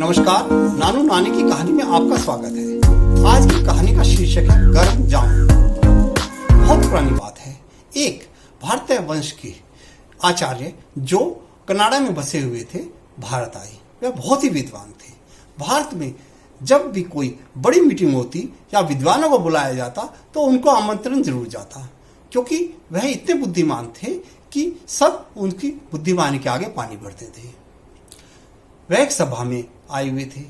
नमस्कार, नानू नानी की कहानी में आपका स्वागत है। आज की कहानी का शीर्षक है गर्म जामुन। बहुत पुरानी बात है। एक भारतीय वंश के आचार्य जो कनाडा में बसे हुए थे भारत आए। वे बहुत ही विद्वान थे। भारत में जब भी कोई बड़ी मीटिंग होती या विद्वानों को बुलाया जाता तो उनको आमंत्रण जरूर जाता, क्योंकि वह इतने बुद्धिमान थे कि सब उनकी बुद्धिमानी के आगे पानी भरते थे। वह एक सभा में आए हुए थे।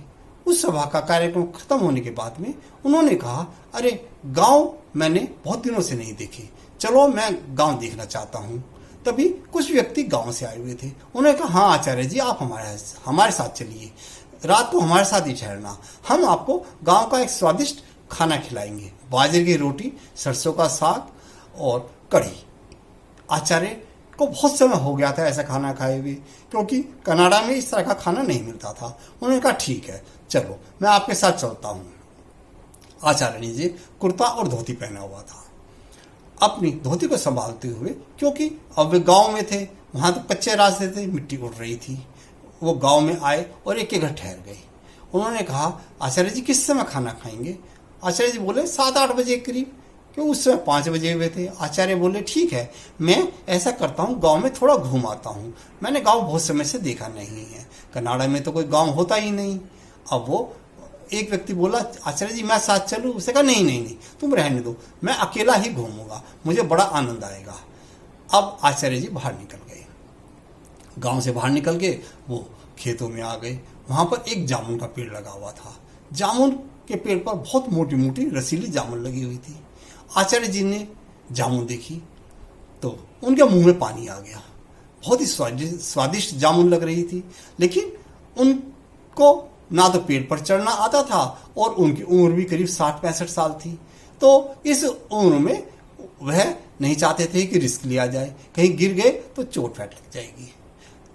उस सभा का कार्यक्रम खत्म होने के बाद में उन्होंने कहा, अरे गांव मैंने बहुत दिनों से नहीं देखे, चलो मैं गांव देखना चाहता हूं। तभी कुछ व्यक्ति गांव से आए हुए थे। उन्होंने कहा, हाँ आचार्य जी, आप हमारे साथ चलिए, रात को हमारे साथ ही ठहरना, हम आपको गांव का एक स्वादिष्ट खाना खिलाएंगे, बाजरे की रोटी, सरसों का साग और कढ़ी। आचार्य को बहुत समय हो गया था ऐसा खाना खाए हुए, क्योंकि कनाडा में इस तरह का खाना नहीं मिलता था। उन्होंने कहा, ठीक है चलो मैं आपके साथ चलता हूँ। आचार्य जी कुर्ता और धोती पहना हुआ था। अपनी धोती को संभालते हुए, क्योंकि अब वे गांव में थे, वहां तो कच्चे रास्ते थे, मिट्टी उड़ रही थी। वो गांव में आए और एक के घर ठहर गए। उन्होंने कहा, आचार्य जी किस समय खाना खाएंगे? आचार्य जी बोले 7-8 बजे करीब, क्यों उस समय 5 बजे हुए थे। आचार्य बोले, ठीक है मैं ऐसा करता हूँ, गांव में थोड़ा घूम आता हूँ, मैंने गांव बहुत समय से देखा नहीं है, कनाडा में तो कोई गांव होता ही नहीं। अब वो एक व्यक्ति बोला, आचार्य जी मैं साथ चलूँ? उसे कहा, नहीं तुम रहने दो, मैं अकेला ही घूमूंगा, मुझे बड़ा आनंद आएगा। अब आचार्य जी बाहर निकल गए। गांव से बाहर निकल के वो खेतों में आ गए। वहां पर एक जामुन का पेड़ लगा हुआ था। जामुन के पेड़ पर बहुत मोटी मोटी रसीली जामुन लगी हुई थी। आचार्य जी ने जामुन देखी तो उनके मुंह में पानी आ गया। बहुत ही स्वादिष्ट जामुन लग रही थी, लेकिन उनको ना तो पेड़ पर चढ़ना आता था और उनकी उम्र भी करीब 60-65 साल थी। तो इस उम्र में वह नहीं चाहते थे कि रिस्क लिया जाए, कहीं गिर गए तो चोट फैट लग जाएगी।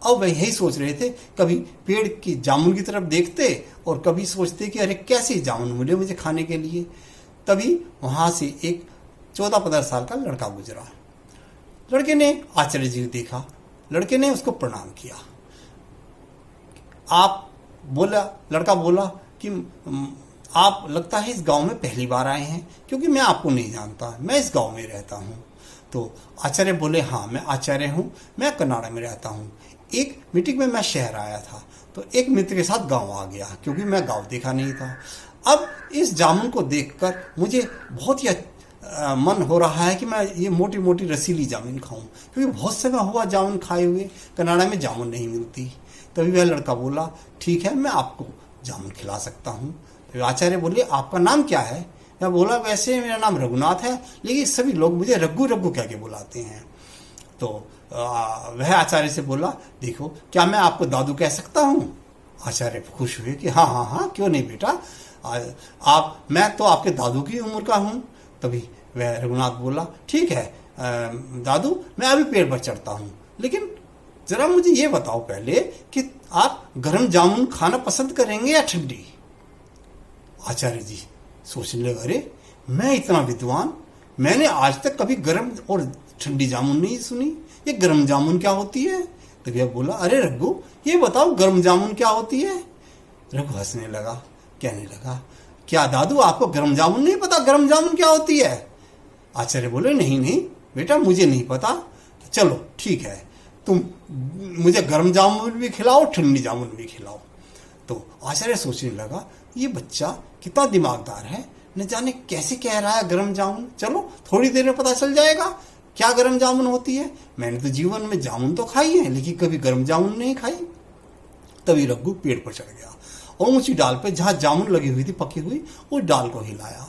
अब वह यही सोच रहे थे, कभी पेड़ की जामुन की तरफ देखते और कभी सोचते कि अरे कैसे जामुन मिले मुझे खाने के लिए। तभी वहां से एक 14-15 साल का लड़का गुजरा। लड़के ने आचार्य जी को देखा, लड़के ने उसको प्रणाम किया। लड़का बोला कि आप लगता है इस गांव में पहली बार आए हैं, क्योंकि मैं आपको नहीं जानता, मैं इस गांव में रहता हूं। तो आचार्य बोले, हाँ मैं आचार्य हूं, मैं कनाडा में रहता हूं। एक मीटिंग में मैं शहर आया था तो एक मित्र के साथ गांव आ गया, क्योंकि मैं गांव देखा नहीं था। अब इस जामुन को देखकर मुझे बहुत ही मन हो रहा है कि मैं ये मोटी मोटी रसीली जामुन खाऊं, क्योंकि बहुत समय हुआ जामुन खाए हुए, कनाडा में जामुन नहीं मिलती। तभी वह लड़का बोला, ठीक है मैं आपको जामुन खिला सकता हूँ। तो आचार्य बोले, आपका नाम क्या है? मैं बोला, वैसे मेरा नाम रघुनाथ है, लेकिन सभी लोग मुझे रघु रघु कह के बुलाते हैं। तो वह आचार्य से बोला, देखो क्या मैं आपको दादू कह सकता हूँ? आचार्य खुश हुए कि हाँ क्यों नहीं बेटा, मैं तो आपके दादू की उम्र का हूं। तभी वह रघुनाथ बोला, ठीक है दादू मैं अभी पेड़ पर चढ़ता हूं, लेकिन जरा मुझे ये बताओ पहले कि आप गर्म जामुन खाना पसंद करेंगे या ठंडी? आचार्य जी सोचने लगे, अरे मैं इतना विद्वान, मैंने आज तक कभी गर्म और ठंडी जामुन नहीं सुनी, ये गर्म जामुन क्या होती है? तभी अब बोला, अरे रघु ये बताओ गर्म जामुन क्या होती है? रघु हंसने लगा, कहने लगा, क्या दादू आपको गर्म जामुन नहीं पता गर्म जामुन क्या होती है? आचार्य बोले, नहीं बेटा मुझे नहीं पता, चलो ठीक है तुम मुझे गर्म जामुन भी खिलाओ, ठंडी जामुन भी खिलाओ। तो आचार्य सोचने लगा, ये बच्चा कितना दिमागदार है, न जाने कैसे कह रहा है गर्म जामुन, चलो थोड़ी देर में पता चल जाएगा क्या गर्म जामुन होती है। मैंने तो जीवन में जामुन तो खाई है, लेकिन कभी गर्म जामुन नहीं खाई। तभी रघु पेड़ पर चढ़ गया और ऊंची डाल पे जहां जामुन लगी हुई थी पकी हुई, उस डाल को हिलाया।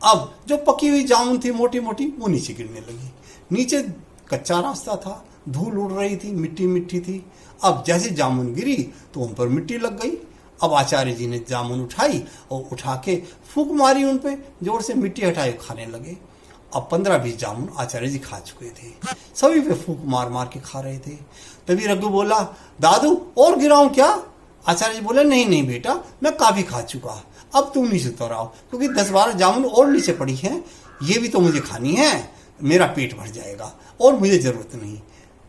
अब जो पकी हुई जामुन थी मोटी मोटी, वो नीचे गिरने लगी। नीचे कच्चा रास्ता था, धूल उड़ रही थी, मिट्टी मिट्टी थी। अब जैसे जामुन गिरी तो उन पर मिट्टी लग गई। अब आचार्य जी ने जामुन उठाई और उठा के फूंक मारी उन पे, जोर से मिट्टी हटाई, खाने लगे। अब 15-20 जामुन आचार्य जी खा चुके थे, सभी पे फूंक मार मार के खा रहे थे। तभी रघु बोला, दादू और गिराऊं क्या? आचार्य जी बोले, नहीं बेटा मैं काफी खा चुका, अब तुम नीचे उतर आओ, क्योंकि 10-12 जामुन और नीचे पड़ी हैं, ये भी तो मुझे खानी है, मेरा पेट भर जाएगा और मुझे जरूरत नहीं।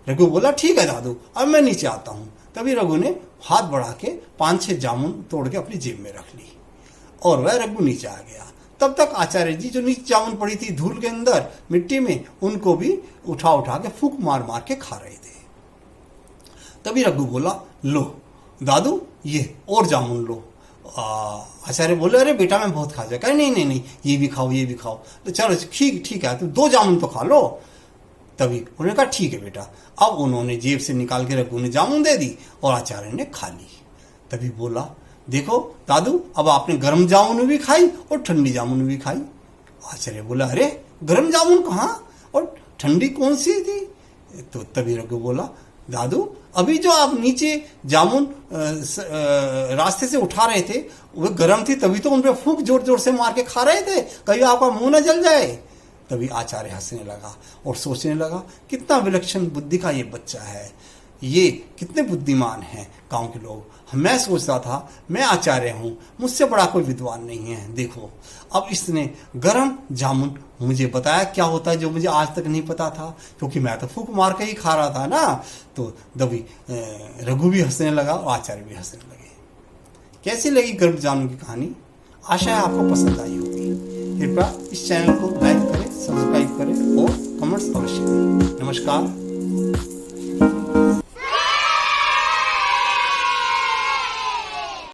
रघु बोला, ठीक है दादू अब मैं नीचे आता हूँ। तभी रघु ने हाथ बढ़ा के 5-6 जामुन तोड़ के अपनी जेब में रख ली और वह रघु नीचे आ गया। तब तक आचार्य जी जो नीचे जामुन पड़ी थी धूल के अंदर मिट्टी में, उनको भी उठा उठा के फूंक मार मार के खा रहे थे। तभी रघु बोला, लो दादू ये और जामुन लो। आचार्य बोले, अरे बेटा मैं बहुत खा जाएगा। नहीं नहीं नहीं, ये भी खाओ ये भी खाओ। तो चलो ठीक है, तो 2 जामुन तो खा लो। तभी उन्होंने कहा ठीक है बेटा। अब उन्होंने जेब से निकाल के रघु ने जामुन दे दी और आचार्य ने खा ली। तभी बोला, देखो दादू अब आपने गर्म जामुन भी खाई और ठंडी जामुन भी खाई। आचार्य बोला, अरे गर्म जामुन कहाँ और ठंडी कौन सी थी? तो तभी रघु बोला, दादू अभी जो आप नीचे जामुन रास्ते से उठा रहे थे वो गर्म थी, तभी तो उन पे फूंक जोर जोर से मार के खा रहे थे, कहीं आपका मुंह न जल जाए। तभी आचार्य हंसने लगा और सोचने लगा, कितना विलक्षण बुद्धि का ये बच्चा है, ये कितने बुद्धिमान हैं गांव के लोग। मैं सोचता था मैं आचार्य हूं, मुझसे बड़ा कोई विद्वान नहीं है। देखो अब इसने गरम जामुन मुझे बताया क्या होता है जो मुझे आज तक नहीं पता था, क्योंकि मैं तो फूंक मार के ही खा रहा था ना। तो तभी रघु भी हंसने लगा और आचार्य भी हंसने लगे। कैसी लगी गर्म जामुन की कहानी? आशा है आपको पसंद आई होगी। कृपया इस चैनल को लाइक करें, सब्सक्राइब करें और कमेंट्स अवश्य दें। नमस्कार।